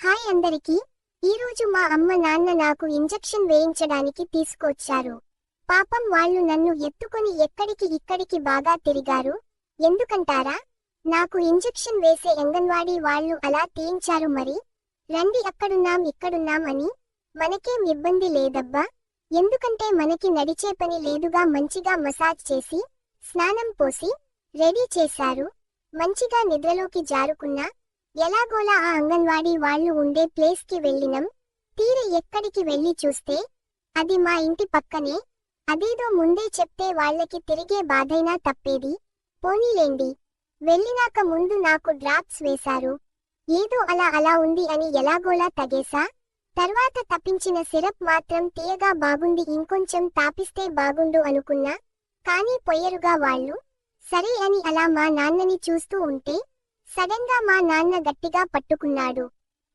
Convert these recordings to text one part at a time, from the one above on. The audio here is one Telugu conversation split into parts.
హాయ్ అందరికీ. ఈరోజు మా అమ్మ నాన్న నాకు ఇంజెక్షన్ వేయించడానికి తీసుకొచ్చారు. పాపం వాళ్ళు నన్ను ఎత్తుకొని ఎక్కడికి ఇక్కడికి బాగా తిరిగారు. ఎందుకంటారా? నాకు ఇంజెక్షన్ వేసే అంగన్వాడీ వాళ్ళు అలా తీయించారు మరి. రండి ఇక్కడున్నాం అని. మనకేం ఇబ్బంది లేదబ్బా. ఎందుకంటే మనకి నడిచే పని లేదుగా. మంచిగా మసాజ్ చేసి, స్నానం పోసి, రెడీ చేశారు. మంచిగా నిద్రలోకి జారుకున్నా. ఎలాగోలా ఆ అంగన్వాడీ వాళ్ళు ఉండే ప్లేస్ కి వెళ్ళినం. తీర ఎక్కడికి వెళ్లి చూస్తే అది మా ఇంటి పక్కనే. అదేదో ముందే చెప్తే వాళ్ళకి తిరిగే బాధైనా తప్పేది. పోనీలేండి. వెళ్ళినాక ముందు నాకు డ్రాప్స్ వేశారు. ఏదో అలా ఉంది అని ఎలాగోలా తగేసా. తర్వాత తప్పించిన సిరప్ మాత్రం తీయగా బాగుంది. ఇంకొంచెం తాపిస్తే బాగుండు అనుకున్నా. కానీ పొయ్యరుగా వాళ్ళు. సరే అని అలా మా నాన్నని చూస్తూ ఉంటే సడన్ గా మా నాన్న గట్టిగా పట్టుకున్నాడు.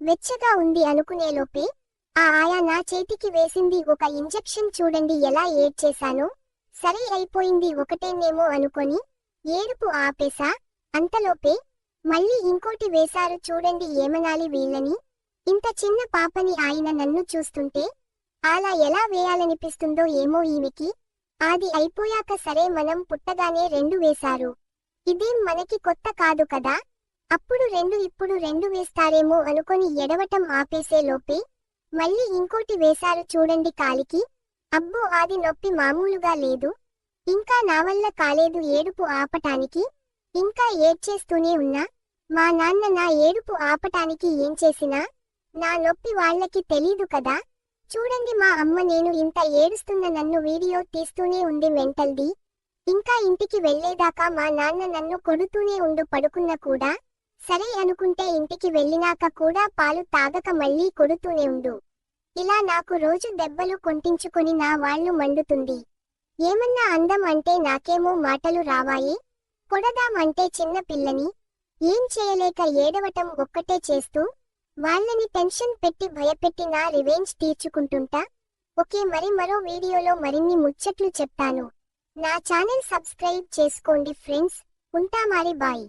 వెచ్చగా ఉంది అనుకునేలోపే ఆ ఆయా నా చేతికి వేసింది ఒక ఇంజెక్షన్. చూడండి ఎలా ఏడ్చేశానో. సరే అయిపోయింది ఒకటేనేమో అనుకొని ఏడుపు ఆపేసా. అంతలోపే మళ్ళీ ఇంకోటి వేశారు. చూడండి ఏమనాలి వీళ్ళని. ఇంత చిన్న పాపని ఆయన నన్ను చూస్తుంటే అలా ఎలా వేయాలనిపిస్తుందో ఏమో ఈమెకి. అది అయిపోయాక సరే మనం పుట్టగానే 2 వేశారు. ఇదేం మనకి కొత్త కాదు కదా. అప్పుడు 2 ఇప్పుడు 2 వేస్తారేమో అనుకొని ఎడవటం ఆపేసే లోపే మళ్ళీ ఇంకోటి వేశారు. చూడండి కాలికి. అబ్బో అది నొప్పి మామూలుగా లేదు. ఇంకా నా వల్ల కాలేదు ఏడుపు ఆపటానికి. ఇంకా ఏడ్చేస్తూనే ఉన్నా. మా నాన్న నా ఏడుపు ఆపటానికి ఏం చేసినా నా నొప్పి వాళ్ళకి తెలీదు కదా. చూడండి మా అమ్మ నేను ఇంత ఏడుస్తున్న నన్ను వీడియో తీస్తూనే ఉంది మెంటల్ది. ఇంకా ఇంటికి వెళ్లేదాకా మా నాన్న నన్ను కొడుతూనే ఉండు. పడుకున్న కూడా సరే అనుకుంటే ఇంటికి వెళ్ళినాక కూడా పాలు తాగక మళ్ళీ కొడుతూనే ఉండు. ఇలా నాకు రోజు దెబ్బలు కొంటించుకొని నా వాళ్ళు మండుతుంది. ఏమన్నా అందం అంటే నాకేమో మాటలు రావాయే. కొడదాం అంటే చిన్న పిల్లని. ఏం చేయలేక ఏడవటం ఒక్కటే చేస్తూ వాళ్ళని టెన్షన్ పెట్టి భయపెట్టి నా రివెంజ్ తీర్చుకుంటుంటా. ఓకే మరి మరో వీడియోలో మరిన్ని ముచ్చట్లు చెప్తాను. నా ఛానల్ సబ్స్క్రైబ్ చేసుకోండి ఫ్రెండ్స్. ఉంటా మరి బాయ్.